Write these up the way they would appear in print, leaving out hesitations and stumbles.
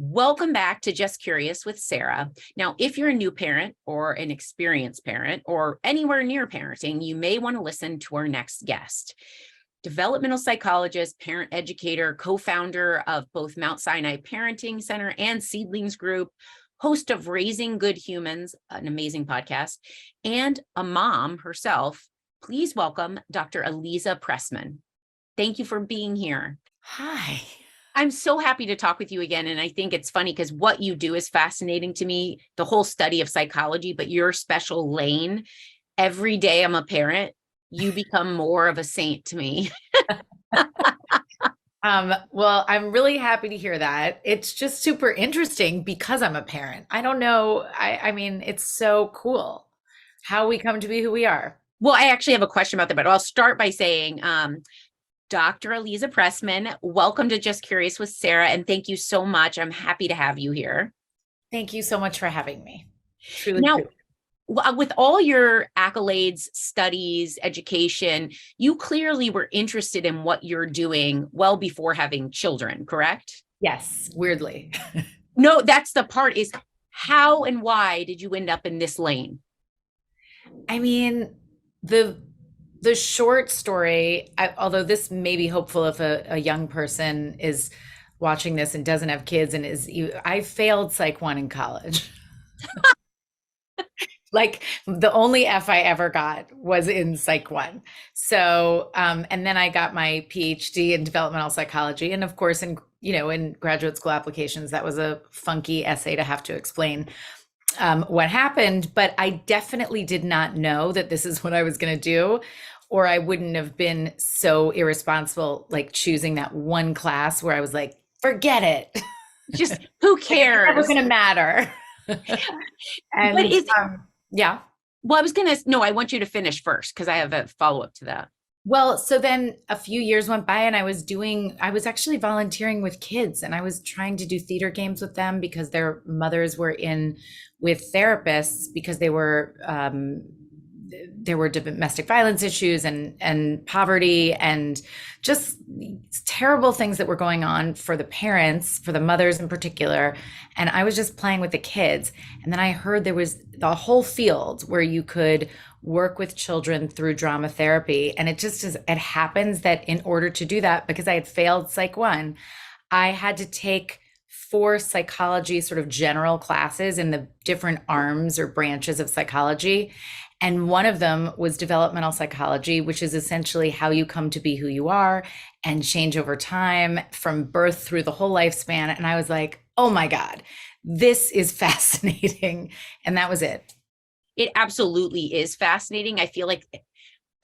Welcome back to Just Curious with Sara. Now, if you're a new parent or an experienced parent or anywhere near parenting, you may want to listen to our next guest. Developmental psychologist, parent educator, co-founder of both Mount Sinai Parenting Center and Seedlings Group, host of Raising Good Humans, an amazing podcast, and a mom herself. Please welcome Dr. Aliza Pressman. Thank you for being here. Hi. I'm so happy to talk with you again. And I think it's funny because what you do is fascinating to me, the whole study of psychology, but your special lane. Every day I'm a parent, you become more of a saint to me. Well, I'm really happy to hear that. It's just super interesting because I'm a parent. I don't know. I mean, it's so cool how we come to be who we are. Well, I actually have a question about that, but I'll start by saying, Dr. Aliza Pressman, welcome to Just Curious with Sara, and thank you so much. I'm happy to have you here. Thank you so much for having me. Truly. Now, with all your accolades, studies, education, you clearly were interested in what you're doing well before having children, correct? Yes, weirdly. No, that's the part is how and why did you end up in this lane? I mean, the short story, although this may be hopeful if a young person is watching this and doesn't have kids and I failed Psych 1 in college. Like the only F I ever got was in Psych 1. So, and then I got my PhD in developmental psychology. And of course, in graduate school applications, that was a funky essay to have to explain what happened, but I definitely did not know that this is what I was going to do, or I wouldn't have been so irresponsible, like choosing that one class where I was like, forget it. Just who cares? It's never going to matter. And but yeah. Well, I want you to finish first because I have a follow-up to that. Well, so then a few years went by and I was actually volunteering with kids and I was trying to do theater games with them because their mothers were in with therapists because there were domestic violence issues and poverty and just terrible things that were going on for the parents, for the mothers in particular. And I was just playing with the kids. And then I heard there was the whole field where you could work with children through drama therapy. And it happens that in order to do that, because I had failed Psych 1, I had to take 4 psychology sort of general classes in the different arms or branches of psychology. And one of them was developmental psychology, which is essentially how you come to be who you are and change over time from birth through the whole lifespan. And I was like, oh my God, this is fascinating. And that was it. It absolutely is fascinating. I feel like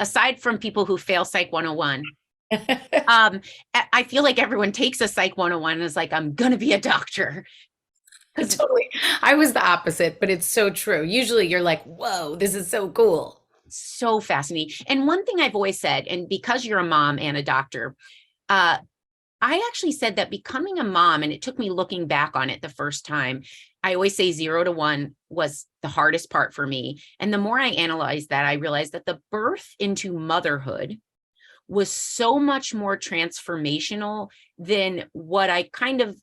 aside from people who fail Psych 101, I feel like everyone takes a Psych 101 and is like, I'm going to be a doctor. Totally. I was the opposite, but it's so true. Usually you're like, whoa, this is so cool. So fascinating. And one thing I've always said, and because you're a mom and a doctor, I actually said that becoming a mom, and it took me looking back on it the first time, I always say 0 to 1 was the hardest part for me. And the more I analyzed that, I realized that the birth into motherhood was so much more transformational than what I kind of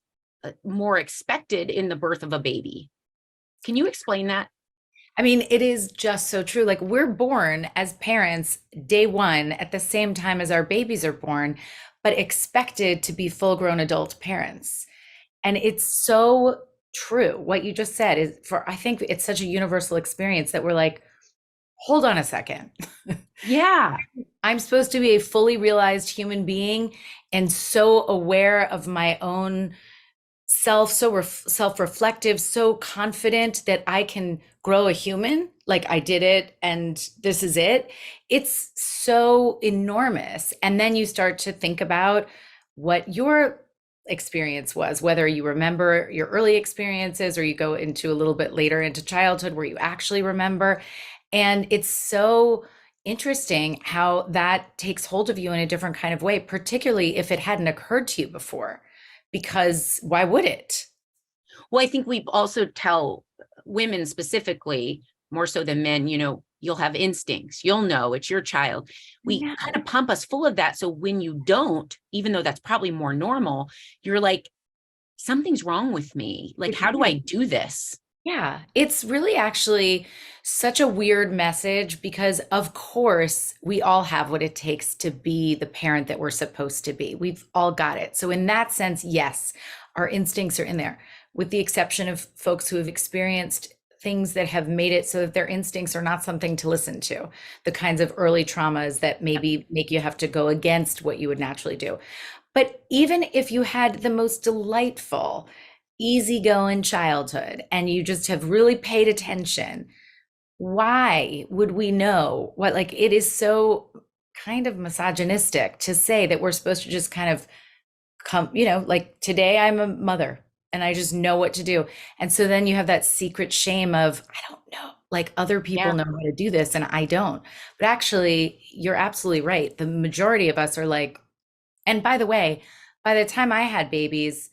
more expected in the birth of a baby. Can you explain that? I mean, it is just so true. Like we're born as parents day one at the same time as our babies are born, but expected to be full-grown adult parents. And it's so true. What you just said is I think it's such a universal experience that we're like, hold on a second. Yeah. I'm supposed to be a fully realized human being and so aware of my own self, so self-reflective, so confident that I can grow a human, like I did it and this is it. It's so enormous. And then you start to think about what your experience was, whether you remember your early experiences or you go into a little bit later into childhood where you actually remember. And it's so interesting how that takes hold of you in a different kind of way, particularly if it hadn't occurred to you before. Because why would it? Well, I think we also tell women specifically, more so than men, you'll have instincts, you'll know it's your child. We kind of pump us full of that. So when you don't, even though that's probably more normal, you're like, something's wrong with me. Like, It how do I is. do this? Yeah, it's really actually such a weird message because, of course, we all have what it takes to be the parent that we're supposed to be. We've all got it. So, in that sense, yes, our instincts are in there, with the exception of folks who have experienced things that have made it so that their instincts are not something to listen to, the kinds of early traumas that maybe make you have to go against what you would naturally do. But even if you had the most delightful, easygoing childhood and you just have really paid attention, why would we know what, like, it is so kind of misogynistic to say that we're supposed to just kind of come, like today I'm a mother and I just know what to do. And so then you have that secret shame of, I don't know, like other people Yeah. know how to do this and I don't. But actually, you're absolutely right. The majority of us are like, and by the way, by the time I had babies,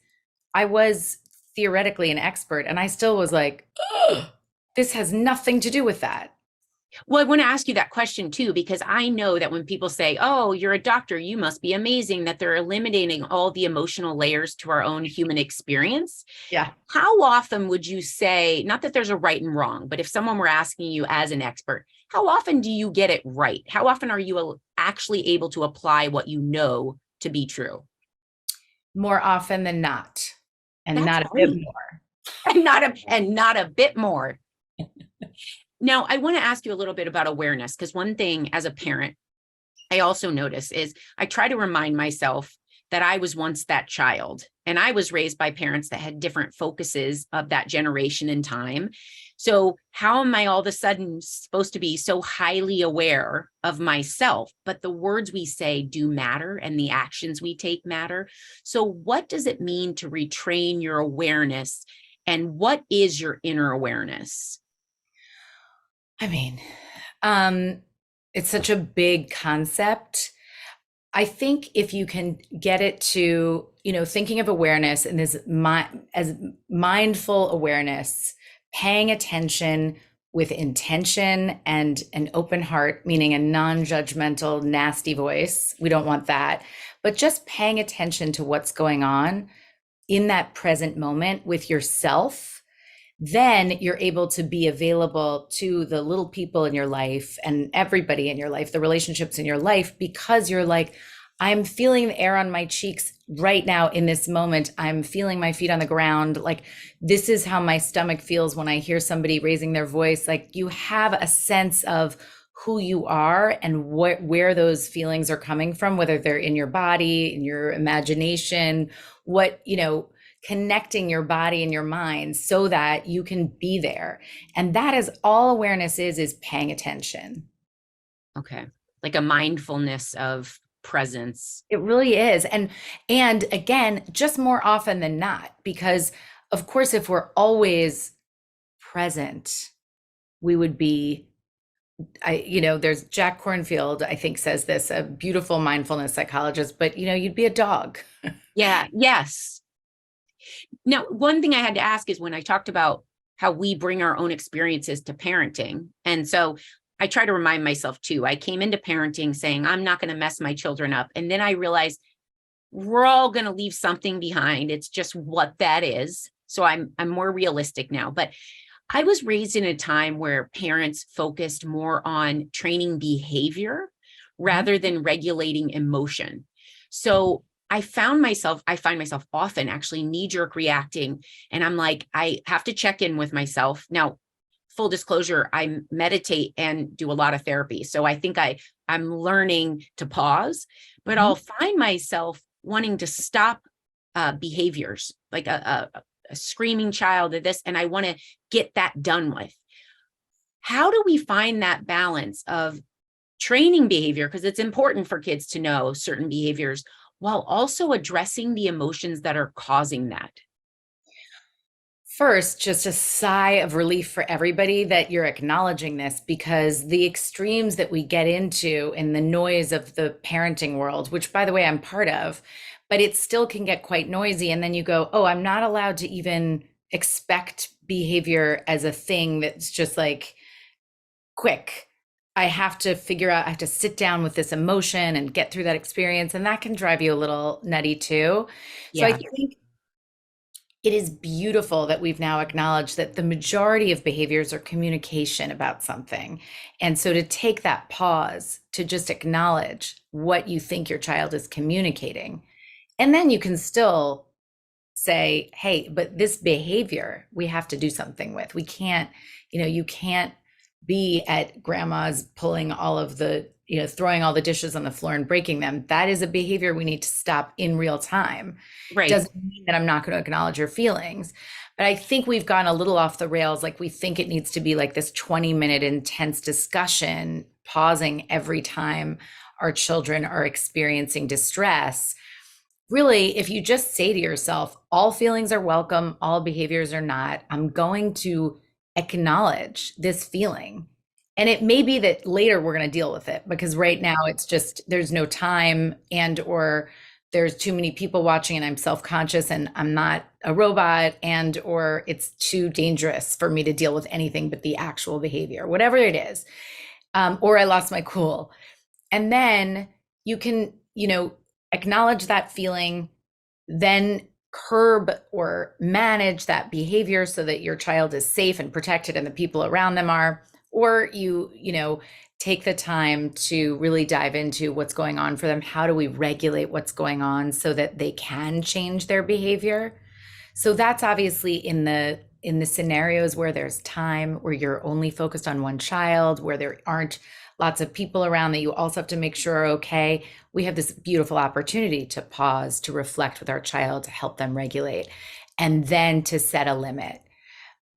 I was theoretically an expert, and I still was like, "Ugh, this has nothing to do with that." Well, I want to ask you that question too, because I know that when people say, oh, you're a doctor, you must be amazing, that they're eliminating all the emotional layers to our own human experience. Yeah. How often would you say, not that there's a right and wrong, but if someone were asking you as an expert, how often do you get it right? How often are you actually able to apply what you know to be true? More often than not, and That's not a bit great. more. And not a bit more. Now, I want to ask you a little bit about awareness, because one thing as a parent, I also notice is I try to remind myself that I was once that child and I was raised by parents that had different focuses of that generation in time. So, how am I all of a sudden supposed to be so highly aware of myself? But the words we say do matter and the actions we take matter. So, what does it mean to retrain your awareness? And what is your inner awareness? I mean, um, it's such a big concept. I think if you can get it to, thinking of awareness and this as mindful awareness, paying attention with intention and an open heart, meaning a non-judgmental, nasty voice. We don't want that. But just paying attention to what's going on in that present moment with yourself, then you're able to be available to the little people in your life and everybody in your life, the relationships in your life, because you're like, I'm feeling the air on my cheeks right now in this moment. I'm feeling my feet on the ground. Like, this is how my stomach feels when I hear somebody raising their voice. Like, you have a sense of who you are and where those feelings are coming from, whether they're in your body, in your imagination, connecting your body and your mind so that you can be there. And that is all awareness is paying attention. Okay. Like a mindfulness of presence. It really is. And again, just more often than not, because of course, if we're always present, we would be, there's Jack Kornfield, I think, says this, a beautiful mindfulness psychologist, but you'd be a dog. Yeah. Yes. Now, one thing I had to ask is when I talked about how we bring our own experiences to parenting. And so I try to remind myself too, I came into parenting saying, I'm not going to mess my children up. And then I realized we're all going to leave something behind. It's just what that is. So I'm more realistic now. But I was raised in a time where parents focused more on training behavior rather than regulating emotion. So I find myself often actually knee-jerk reacting. And I'm like, I have to check in with myself. Now, full disclosure, I meditate and do a lot of therapy. So I think I'm learning to pause, but I'll find myself wanting to stop behaviors, like a screaming child or this, and I want to get that done with. How do we find that balance of training behavior? Because it's important for kids to know certain behaviors while also addressing the emotions that are causing that. First, just a sigh of relief for everybody that you're acknowledging this, because the extremes that we get into in the noise of the parenting world, which by the way, I'm part of, but it still can get quite noisy. And then you go, oh, I'm not allowed to even expect behavior as a thing that's just like quick. I have to I have to sit down with this emotion and get through that experience. And that can drive you a little nutty too. So I Yeah. think it is beautiful that we've now acknowledged that the majority of behaviors are communication about something. And so to take that pause to just acknowledge what you think your child is communicating, and then you can still say, hey, but this behavior we have to do something with. We can't, you can't be at grandma's pulling all of the, throwing all the dishes on the floor and breaking them. That is a behavior we need to stop in real time. Right. Doesn't mean that I'm not going to acknowledge your feelings. But I think we've gone a little off the rails. Like we think it needs to be like this 20-minute intense discussion, pausing every time our children are experiencing distress. Really, if you just say to yourself, all feelings are welcome, all behaviors are not, I'm going to acknowledge this feeling. And it may be that later we're going to deal with it, because right now it's just, there's no time, and or there's too many people watching and I'm self-conscious and I'm not a robot, and or it's too dangerous for me to deal with anything but the actual behavior, whatever it is. Or I lost my cool. And then you can, acknowledge that feeling, then curb or manage that behavior so that your child is safe and protected and the people around them are. Or you take the time to really dive into what's going on for them. How do we regulate what's going on so that they can change their behavior? So that's obviously in the scenarios where there's time, where you're only focused on one child, where there aren't lots of people around that you also have to make sure are okay. We have this beautiful opportunity to pause, to reflect with our child, to help them regulate, and then to set a limit.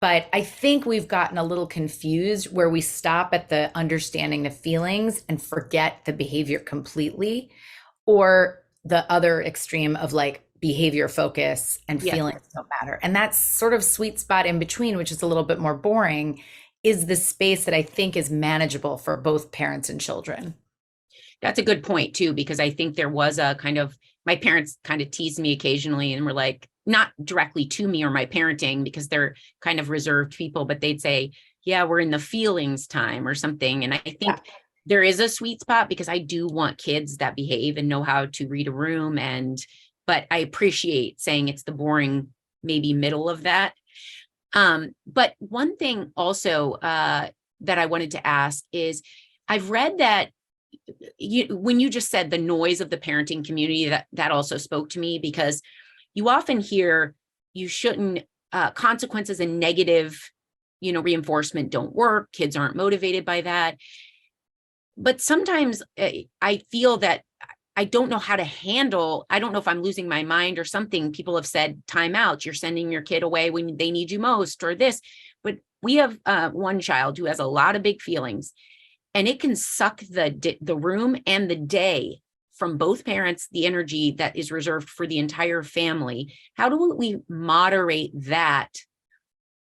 But I think we've gotten a little confused where we stop at the understanding the feelings and forget the behavior completely, or the other extreme of like behavior focus and feelings don't matter. And that sort of sweet spot in between, which is a little bit more boring, is the space that I think is manageable for both parents and children. That's a good point too, because I think there was a kind of, my parents kind of teased me occasionally and were like, not directly to me or my parenting, because they're kind of reserved people, but they'd say, yeah, we're in the feelings time or something. And I think there is a sweet spot, because I do want kids that behave and know how to read a room. But I appreciate saying it's the boring, maybe middle of that. But one thing also that I wanted to ask is, I've read that when you just said the noise of the parenting community, that also spoke to me, because you often hear you shouldn't, consequences and negative, reinforcement don't work. Kids aren't motivated by that. But sometimes I feel that I don't know how to handle, I don't know if I'm losing my mind or something. People have said, time out, you're sending your kid away when they need you most, or this. But we have one child who has a lot of big feelings, and it can suck the room and the day from both parents, the energy that is reserved for the entire family. How do we moderate that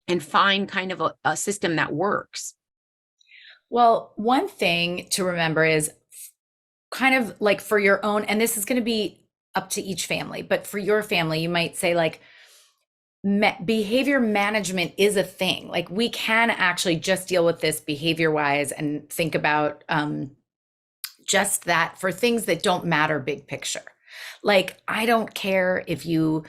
and find kind of a system that works? Well, one thing to remember is kind of like for your own, and this is going to be up to each family, but for your family, you might say like, behavior management is a thing. Like we can actually just deal with this behavior wise and think about just that for things that don't matter big picture. Like, I don't care if you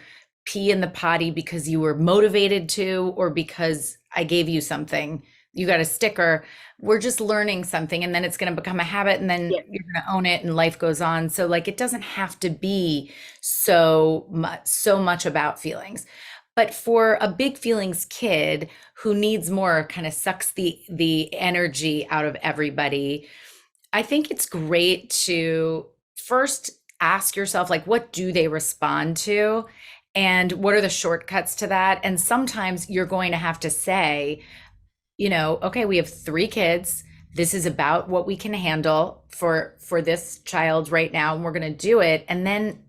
pee in the potty because you were motivated to, or because I gave you something, you got a sticker. We're just learning something, and then it's going to become a habit, and then you're going to own it, and life goes on. So like, it doesn't have to be so much about feelings. But for a big feelings kid who needs more, kind of sucks the energy out of everybody, I think it's great to first ask yourself, like, what do they respond to? And what are the shortcuts to that? And sometimes you're going to have to say, okay, we have 3 kids. This is about what we can handle for this child right now, and we're going to do it. And then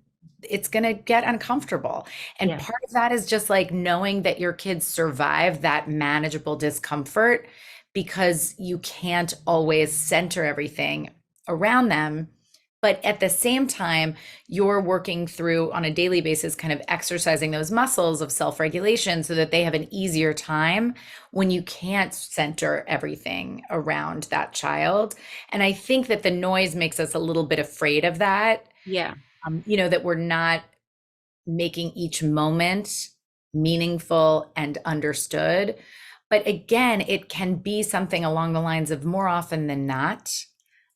it's going to get uncomfortable. And part of that is just like knowing that your kids survive that manageable discomfort, because you can't always center everything around them. But at the same time, you're working through on a daily basis, kind of exercising those muscles of self-regulation so that they have an easier time when you can't center everything around that child. And I think that the noise makes us a little bit afraid of that. Yeah. That we're not making each moment meaningful and understood. But again, it can be something along the lines of, more often than not,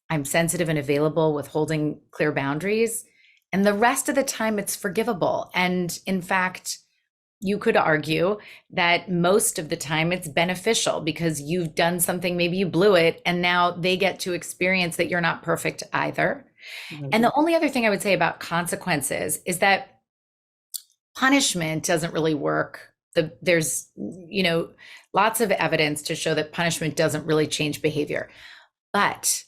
I'm sensitive and available with holding clear boundaries. And the rest of the time, it's forgivable. And in fact, you could argue that most of the time it's beneficial because you've done something, maybe you blew it, and now they get to experience that you're not perfect either. And the only other thing I would say about consequences is that punishment doesn't really work. There's, lots of evidence to show that punishment doesn't really change behavior. But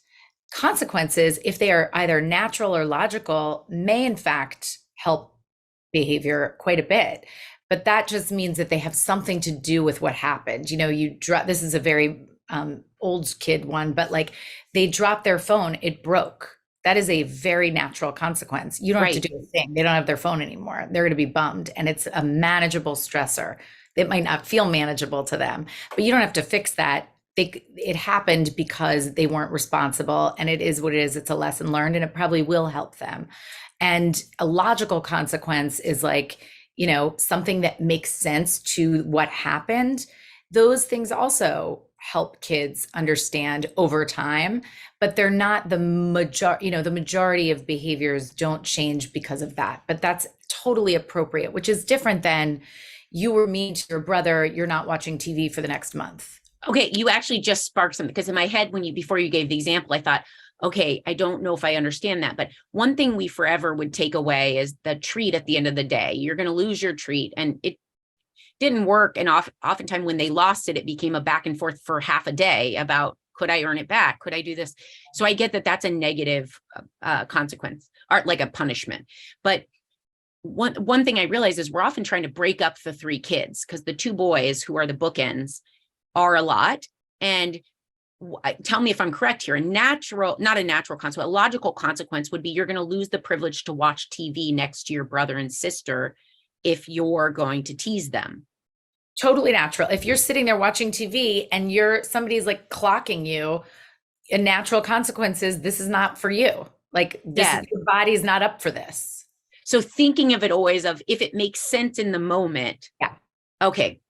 consequences, if they are either natural or logical, may in fact help behavior quite a bit. But that just means that they have something to do with what happened. This is a very old kid one, but like they dropped their phone, it broke. That is a very natural consequence. You don't have to do a thing. They don't have their phone anymore. They're going to be bummed. And it's a manageable stressor. It might not feel manageable to them, but you don't have to fix that. It happened because they weren't responsible, and it is what it is. It's a lesson learned, and it probably will help them. And a logical consequence is like, something that makes sense to what happened. Those things also help kids understand over time, but they're not the majority. The majority of behaviors don't change because of that. But that's totally appropriate, which is different than you were mean to your brother, you're not watching TV for the next month. Okay, you actually just sparked something, because in my head, before you gave the example, I thought, okay, I don't know if I understand that. But one thing we forever would take away is the treat at the end of the day. You're going to lose your treat. And it didn't work. And oftentimes when they lost it, it became a back and forth for half a day about, could I earn it back? Could I do this? So I get that that's a negative consequence, or like a punishment. But one thing I realize is we're often trying to break up the three kids, because the two boys, who are the bookends, are a lot. And tell me if I'm correct here, not a natural consequence, a logical consequence would be you're going to lose the privilege to watch TV next to your brother and sister if you're going to tease them. Totally natural. If you're sitting there watching TV and somebody's like clocking you, a natural consequence is this is not for you. Like your body's not up for this. So thinking of it always of if it makes sense in the moment. Yeah. Okay.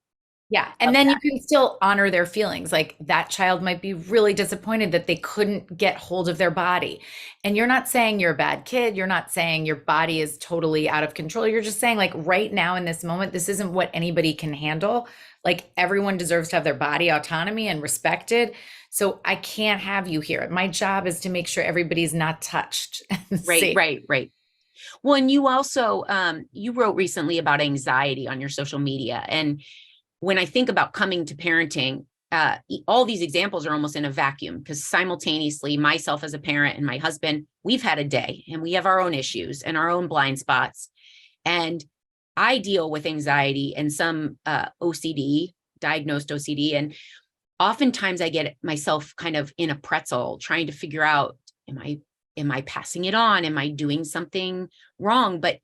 Yeah. And then you can still honor their feelings. Like that child might be really disappointed that they couldn't get hold of their body. And you're not saying you're a bad kid. You're not saying your body is totally out of control. You're just saying, like, right now in this moment, this isn't what anybody can handle. Like, everyone deserves to have their body autonomy and respected. So I can't have you here. My job is to make sure everybody's not touched. Right. Well, and you also, you wrote recently about anxiety on your social media. And when I think about coming to parenting, all these examples are almost in a vacuum, because simultaneously, myself as a parent and my husband, we've had a day and we have our own issues and our own blind spots. And I deal with anxiety and some diagnosed OCD. And oftentimes I get myself kind of in a pretzel trying to figure out, am I passing it on? Am I doing something wrong? But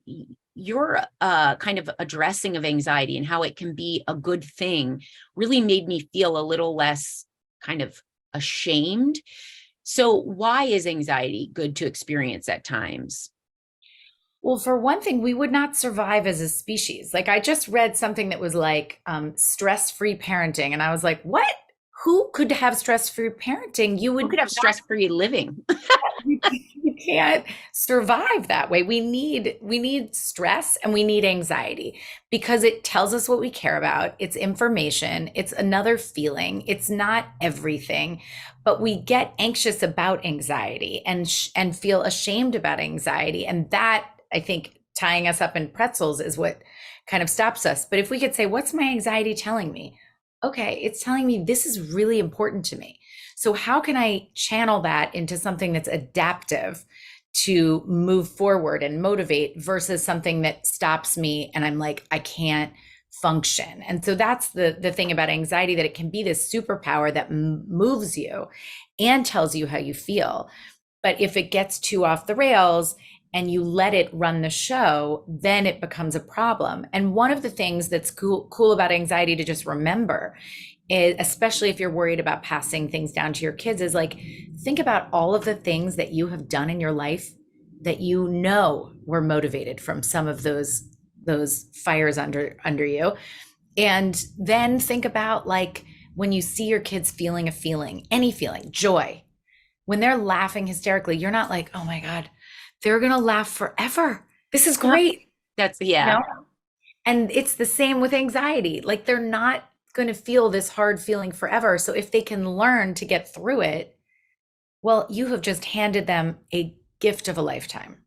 your kind of addressing of anxiety and how it can be a good thing really made me feel a little less kind of ashamed. So why is anxiety good to experience at times? Well, for one thing, we would not survive as a species. Like, I just read something that was like stress-free parenting. And I was like, what? Who could have stress-free parenting? Who could have stress-free living? You can't survive that way. We need stress and we need anxiety, because it tells us what we care about. It's information. It's another feeling. It's not everything, but we get anxious about anxiety and feel ashamed about anxiety. And that, I think, tying us up in pretzels is what kind of stops us. But if we could say, what's my anxiety telling me? Okay, it's telling me this is really important to me. So how can I channel that into something that's adaptive to move forward and motivate, versus something that stops me and I'm like, I can't function. And so that's the thing about anxiety, that it can be this superpower that moves you and tells you how you feel. But if it gets too off the rails and you let it run the show, then it becomes a problem. And one of the things that's cool about anxiety to just remember is, especially if you're worried about passing things down to your kids, is like, think about all of the things that you have done in your life that were motivated from some of those those fires under you. And then think about like when you see your kids feeling a feeling, any feeling, joy, when they're laughing hysterically, you're not like, oh my God, they're going to laugh forever. This is great. That's, You yeah. know? And it's the same with anxiety. Like they're not going to feel this hard feeling forever. So if they can learn to get through it, well, you have just handed them a gift of a lifetime.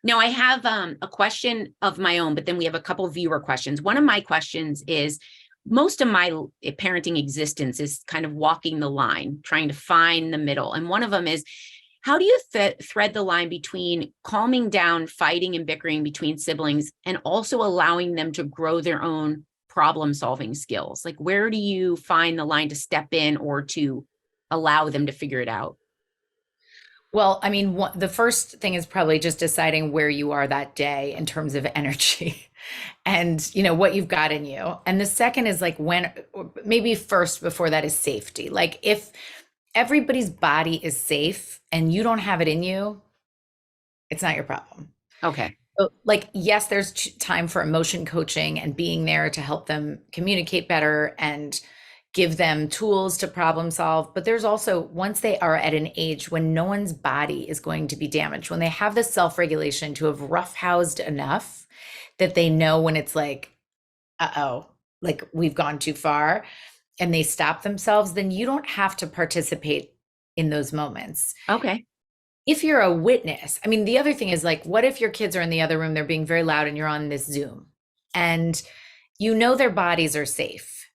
Now I have a question of my own, but then we have a couple viewer questions. One of my questions is, most of my parenting existence is kind of walking the line, trying to find the middle. And one of them is, how do you thread the line between calming down fighting and bickering between siblings and also allowing them to grow their own problem solving skills? Like, where do you find the line to step in or to allow them to figure it out? Well, I mean, the first thing is probably just deciding where you are that day in terms of energy and, what you've got in you. And the second is like when, maybe first before that is safety. Like if everybody's body is safe and you don't have it in you, it's not your problem. Okay. So, like, yes, there's time for emotion coaching and being there to help them communicate better and give them tools to problem solve. But there's also, once they are at an age when no one's body is going to be damaged, when they have the self-regulation to have roughhoused enough that they know when it's like, uh-oh, like we've gone too far, and they stop themselves, then you don't have to participate in those moments. Okay. If you're a witness, I mean, the other thing is like, what if your kids are in the other room, they're being very loud and you're on this Zoom and their bodies are safe.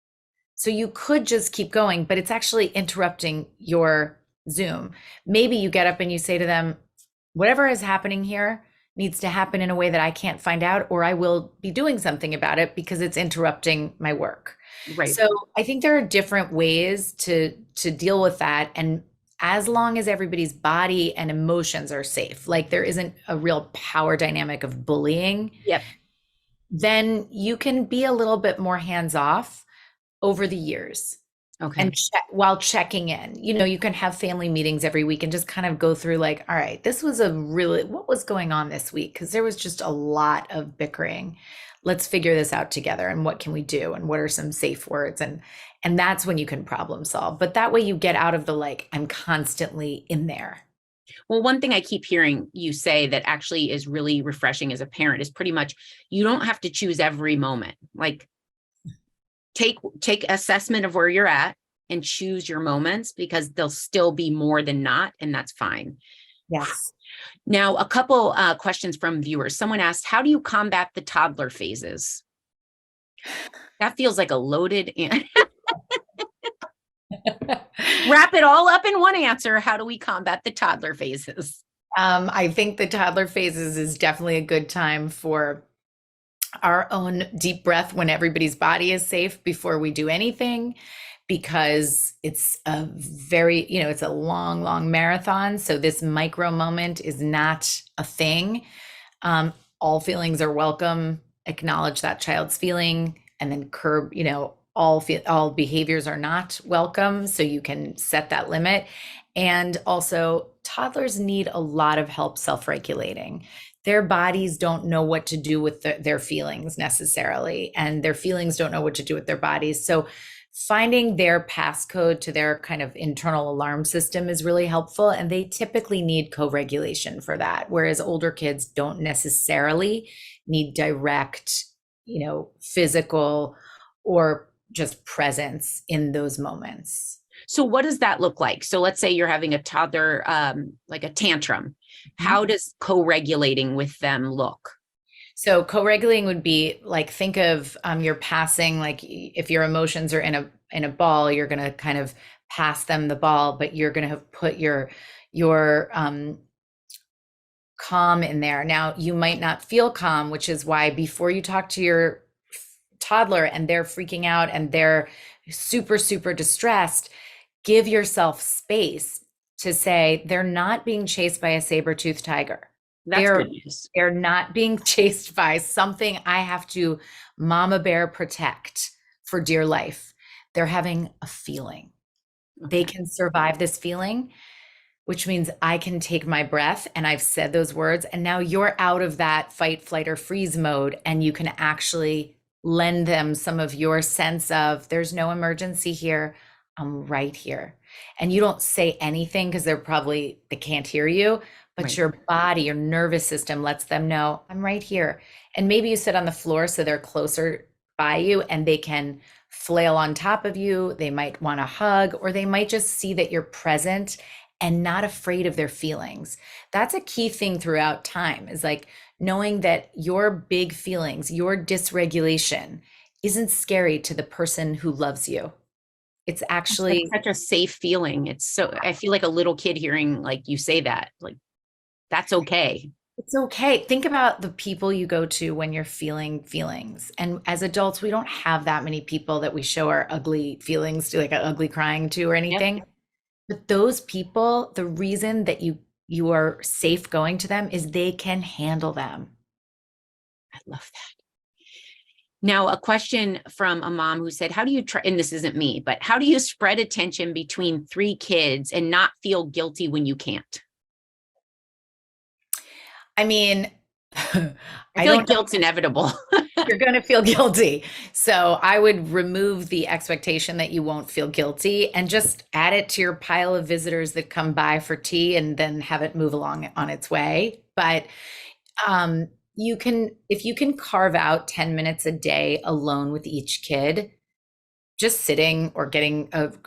So you could just keep going, but it's actually interrupting your Zoom. Maybe you get up and you say to them, whatever is happening here needs to happen in a way that I can't find out, or I will be doing something about it because it's interrupting my work. Right. So I think there are different ways to deal with that. And as long as everybody's body and emotions are safe, like there isn't a real power dynamic of bullying, Yep. then you can be a little bit more hands off over the years. Okay. And while checking in, you can have family meetings every week and just kind of go through like, all right, this was what was going on this week? Because there was just a lot of bickering. Let's figure this out together. And what can we do? And what are some safe words? And that's when you can problem solve. But that way you get out of the, like, I'm constantly in there. Well, one thing I keep hearing you say that actually is really refreshing as a parent is pretty much, you don't have to choose every moment. Like, take assessment of where you're at and choose your moments, because they'll still be more than not, and that's fine. Yes. Now, a couple questions from viewers. Someone asked, how do you combat the toddler phases? That feels like a loaded wrap it all up in one answer. How do we combat the toddler phases? I think the toddler phases is definitely a good time for our own deep breath when everybody's body is safe before we do anything, because it's a very, it's a long, long marathon. So this micro moment is not a thing. All feelings are welcome. Acknowledge that child's feeling, and then curb, all behaviors are not welcome. So you can set that limit. And also, toddlers need a lot of help self-regulating. Their bodies don't know what to do with their feelings necessarily, and their feelings don't know what to do with their bodies. So finding their passcode to their kind of internal alarm system is really helpful. And they typically need co-regulation for that. Whereas older kids don't necessarily need direct, physical or just presence in those moments. So what does that look like? So let's say you're having a toddler, like a tantrum. How does co-regulating with them look? So co-regulating would be like, think of you're passing, like if your emotions are in a ball, you're going to kind of pass them the ball, but you're going to have put your calm in there. Now, you might not feel calm, which is why before you talk to your toddler and they're freaking out and they're super, super distressed, give yourself space to say they're not being chased by a saber-toothed tiger. That's good news. They're not being chased by something I have to mama bear protect for dear life. They're having a feeling. Okay. They can survive this feeling. which means I can take my breath and I've said those words. And now you're out of that fight, flight, or freeze mode. And you can actually lend them some of your sense of there's no emergency here. I'm right here. And you don't say anything because they can't hear you, but Right. your body, your nervous system lets them know I'm right here. And maybe you sit on the floor so they're closer by you and they can flail on top of you. They might want a hug, or they might just see that you're present and not afraid of their feelings. That's a key thing throughout time, is like knowing that your big feelings, your dysregulation isn't scary to the person who loves you. It's actually Such a safe feeling. I feel like a little kid hearing like you say that, like, that's okay. it's okay. Think about the people you go to when you're feeling feelings. And as adults, we don't have that many people that we show our ugly feelings to, like an ugly crying to or Yep. anything. But those people, the reason that you are safe going to them is they can handle them. I love that. Now, a question from a mom who said, how do you try, and this isn't me, but how do you spread attention between 3 kids and not feel guilty when you can't? I mean, I I feel don't like guilt's inevitable. you're going to feel guilty. So I would remove the expectation that you won't feel guilty and just add it to your pile of visitors that come by for tea, and then have it move along on its way. But you can, if you can carve out 10 minutes a day alone with each kid, just sitting or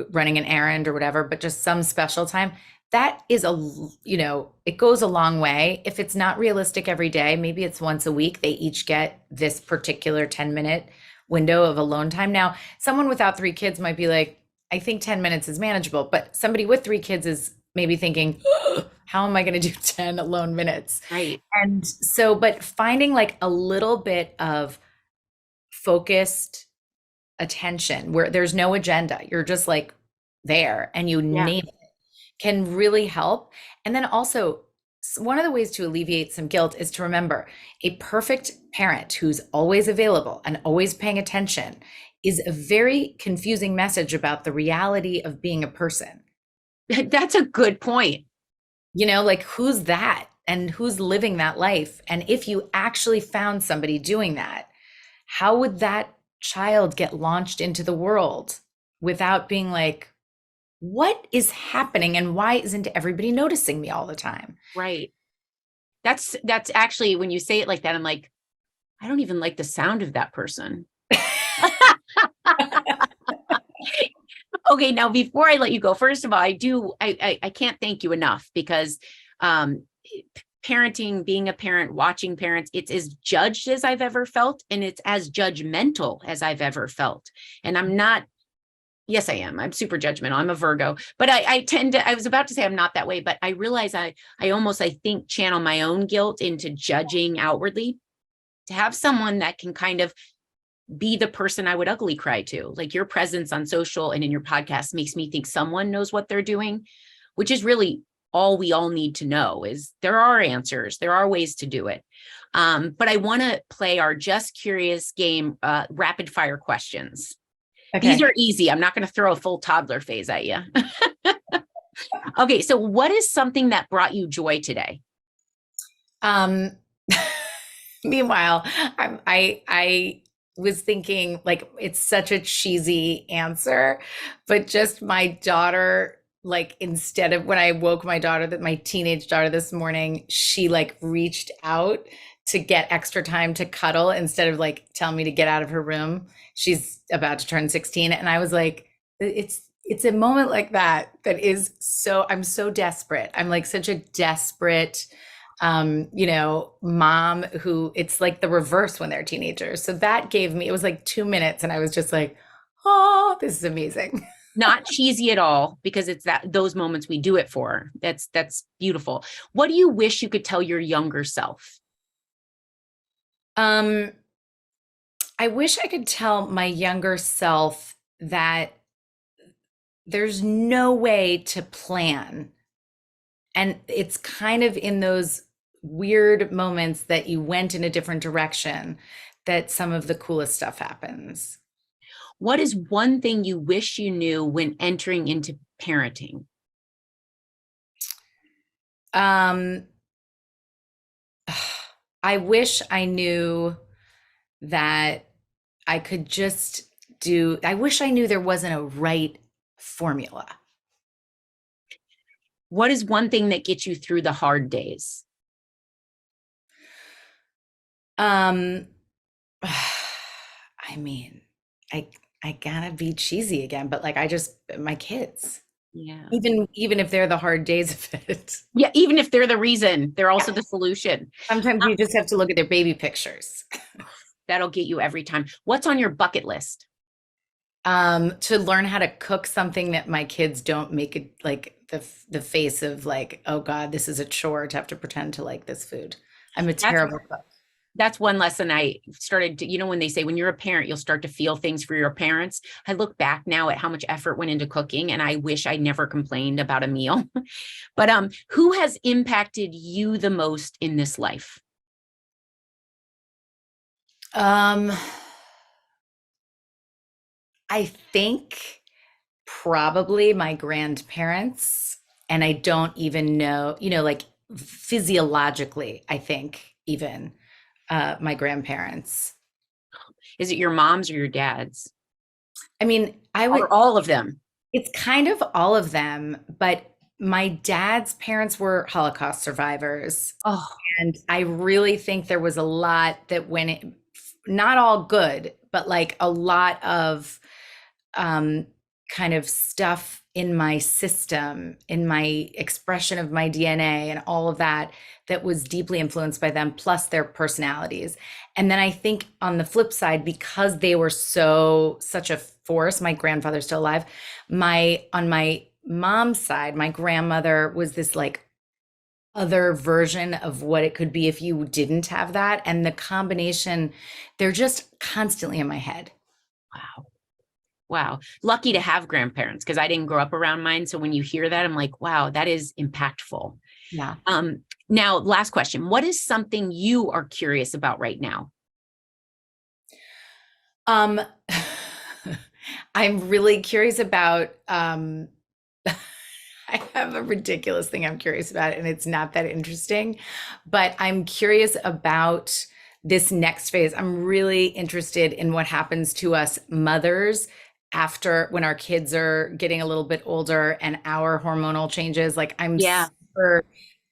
running an errand or whatever, but just some special time, that is it goes a long way. If it's not realistic every day, maybe it's once a week, they each get this particular 10-minute window of alone time. Now, someone without 3 kids might be like, I think 10 minutes is manageable, but somebody with 3 kids is maybe thinking, how am I going to do 10 alone minutes? Right. And so, but finding like a little bit of focused attention where there's no agenda, you're just like there and you Yeah. name it, can really help. And then also, one of the ways to alleviate some guilt is to remember a perfect parent who's always available and always paying attention is a very confusing message about the reality of being a person. That's a good point. Like who's that and who's living that life? And if you actually found somebody doing that, how would that child get launched into the world without being like, what is happening and why isn't everybody noticing me all the time? Right. That's actually, when you say it like that, I'm like, I don't even like the sound of that person. Okay, now before I let you go, first of all, I can't thank you enough, because parenting, being a parent, watching parents, it's as judged as I've ever felt, and it's as judgmental as I've ever felt. And I'm not, yes, I am. I'm super judgmental. I'm a Virgo, but I tend to, I was about to say I'm not that way, but I realize I think channel my own guilt into judging outwardly, to have someone that can kind of be the person I would ugly cry to. Like your presence on social and in your podcast makes me think someone knows what they're doing, which is really all we all need to know. Is there are answers, there are ways to do it. But I want to play our Just Curious game, rapid fire questions. Okay. These are easy. I'm not going to throw a full toddler phase at you. Okay. So what is something that brought you joy today? Meanwhile, I was thinking, like, it's such a cheesy answer, but just my daughter, like, instead of when I woke my daughter, my teenage daughter this morning, she like reached out to get extra time to cuddle instead of like telling me to get out of her room. She's about to turn 16. And I was like, it's a moment like that is so, I'm so desperate. I'm like such a desperate mom who, it's like the reverse when they're teenagers. So that gave me, it was like 2 minutes and I was just like, oh, this is amazing. Not cheesy at all, because it's those moments we do it for. That's beautiful. What do you wish you could tell your younger self? I wish I could tell my younger self that there's no way to plan. And it's kind of in those weird moments that you went in a different direction that some of the coolest stuff happens. What is one thing you wish you knew when entering into parenting? Um, I wish I knew that I could just I wish I knew there wasn't a right formula. What is one thing that gets you through the hard days? Um, I mean, I I gotta be cheesy again, but like my kids, Yeah. even if they're the hard days of it. Yeah, even if they're the reason, they're also the solution. Sometimes you just have to look at their baby pictures. That'll get you every time. What's on your bucket list? To learn how to cook something that my kids don't make it like the face of like, oh God, this is a chore to have to pretend to like this food. I'm a That's terrible cook. that's one lesson I started to, when they say when you're a parent, you'll start to feel things for your parents. I look back now at how much effort went into cooking, and I wish I never complained about a meal. But who has impacted you the most in this life? Um, I think probably my grandparents, and I don't even know, like physiologically, I think even my grandparents. Is it your mom's or your dad's? I mean, I would, Or all of them? it's kind of all of them, but my dad's parents were Holocaust survivors. Oh, And I really think there was a lot that not all good, but like a lot of um, kind of stuff in my system, in my expression of my DNA and all of that, that was deeply influenced by them, plus their personalities. And then I think on the flip side, because they were such a force, my grandfather's still alive, on my mom's side, my grandmother was this like other version of what it could be if you didn't have that. And the combination, they're just constantly in my head. wow. Wow. Lucky to have grandparents because I didn't grow up around mine. So when you hear that, I'm like, wow, that is impactful. Yeah. Now, last question. What is something you are curious about right now? Um, I'm really curious about, I have a ridiculous thing I'm curious about, and it's not that interesting, but I'm curious about this next phase. I'm really interested in what happens to us mothers after when our kids are getting a little bit older and our hormonal changes. Like, I'm Yeah. super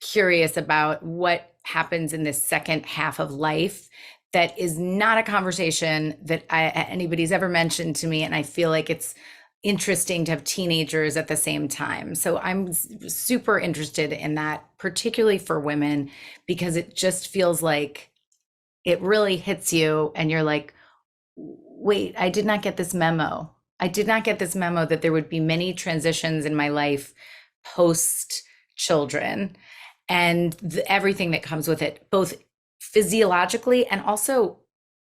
curious about what happens in this second half of life that is not a conversation that anybody's ever mentioned to me. And I feel like it's interesting to have teenagers at the same time. So I'm super interested in that, particularly for women, because it just feels like it really hits you and you're like, wait, I did not get this memo. I did not get this memo that there would be many transitions in my life post children and everything that comes with it, both physiologically and also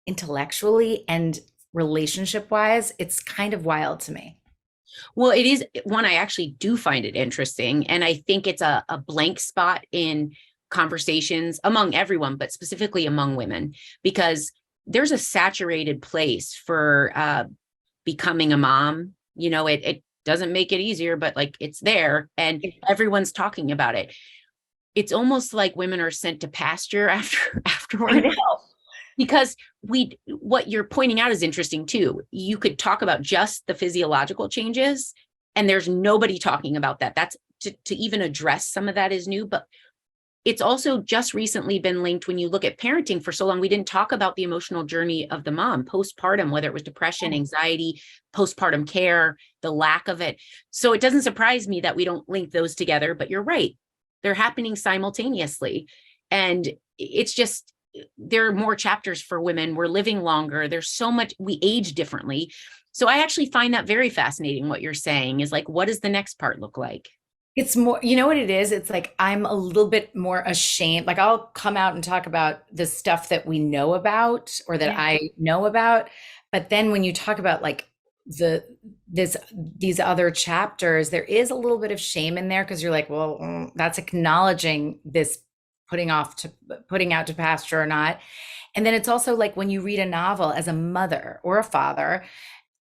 intellectually and relationship wise. It's kind of wild to me. Well, it is one I actually do find it interesting. And I think it's a blank spot in conversations among everyone, but specifically among women, because there's a saturated place for becoming a mom. It doesn't make it easier, but like it's there and everyone's talking about it. It's almost like women are sent to pasture afterward. Because what you're pointing out is interesting too. You could talk about just the physiological changes, and there's nobody talking about that. That's to even address some of that is new, but it's also just recently been linked when you look at parenting. For so long, we didn't talk about the emotional journey of the mom postpartum, whether it was depression, anxiety, postpartum care, the lack of it. So it doesn't surprise me that we don't link those together, but you're right. They're happening simultaneously. And it's just, there are more chapters for women. We're living longer. There's so much, we age differently. So I actually find that very fascinating. What you're saying is like, what does the next part look like? It's more, you know what it is? It's like I'm a little bit more ashamed. Like I'll come out and talk about the stuff that we know about or that I know about. But then when you talk about like these other chapters, there is a little bit of shame in there because you're like, well, that's acknowledging this putting out to pasture or not. And then it's also like when you read a novel as a mother or a father,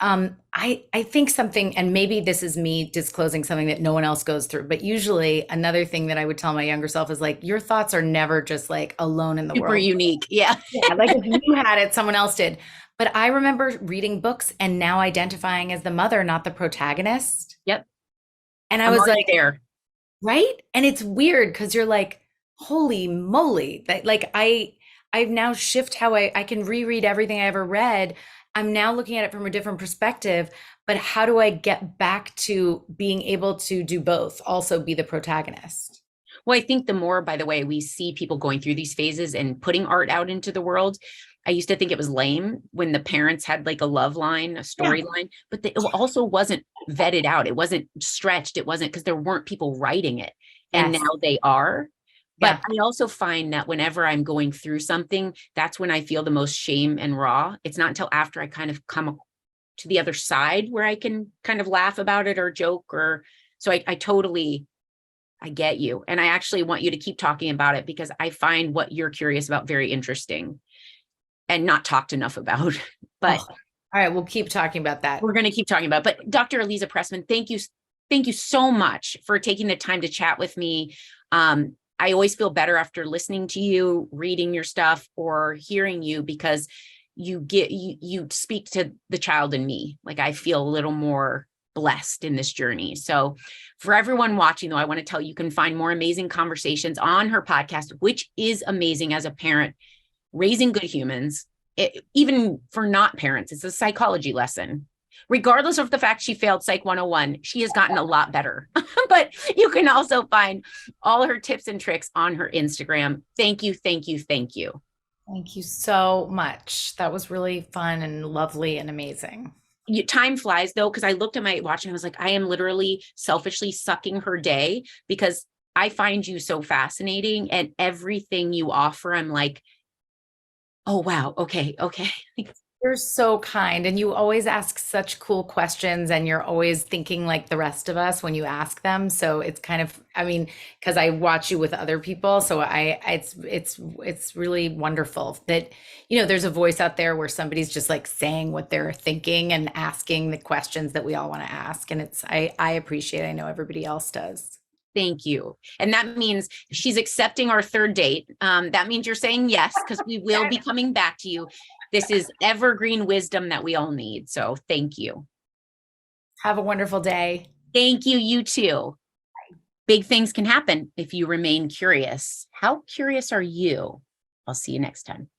I think something, and maybe this is me disclosing something that no one else goes through, but usually another thing that I would tell my younger self is like, your thoughts are never just like alone in the Super world. unique. Yeah. Yeah, like if you had it, someone else did. But I remember reading books and now identifying as the mother, not the protagonist. Yep. And I I'm was already like, there. right? And it's weird because you're like, holy moly. That like I've now shift how I can reread everything I ever read. I'm now looking at it from a different perspective, but how do I get back to being able to do both, also be the protagonist? Well, I think the more, by the way, we see people going through these phases and putting art out into the world. I used to think it was lame when the parents had like a love line, a Yeah. storyline, but it also wasn't vetted out. It wasn't stretched. It wasn't because there weren't people writing it. And Yes. now they are. But Yeah. I also find that whenever I'm going through something, that's when I feel the most shame and raw. It's not until after I kind of come to the other side where I can kind of laugh about it or joke or so I totally I get you. And I actually want you to keep talking about it because I find what you're curious about very interesting and not talked enough about. Oh, But all right. We'll keep talking about that. we're going to keep talking about it. But Dr. Aliza Pressman, thank you. Thank you so much for taking the time to chat with me. I always feel better after listening to you, reading your stuff or hearing you because you speak to the child in me. Like I feel a little more blessed in this journey. So for everyone watching though, I want to tell you can find more amazing conversations on her podcast, which is amazing as a parent, raising good humans. Even for not parents, it's a psychology lesson. Regardless of the fact she failed Psych 101, she has gotten a lot better. But you can also find all her tips and tricks on her Instagram. Thank you, thank you, thank you. Thank you so much. That was really fun and lovely and amazing. Time flies though, because I looked at my watch and I was like, I am literally selfishly sucking her day because I find you so fascinating and everything you offer, I'm like, oh, wow. Okay. Okay. You're so kind, and you always ask such cool questions, and you're always thinking like the rest of us when you ask them. So it's kind of, I mean, because I watch you with other people, so it's really wonderful that there's a voice out there where somebody's just like saying what they're thinking and asking the questions that we all want to ask, and I appreciate it. I know everybody else does. Thank you. And that means she's accepting our third date. That means you're saying yes, because we will be coming back to you. This is evergreen wisdom that we all need. So thank you. Have a wonderful day. Thank you. You too. Big things can happen if you remain curious. How curious are you? I'll see you next time.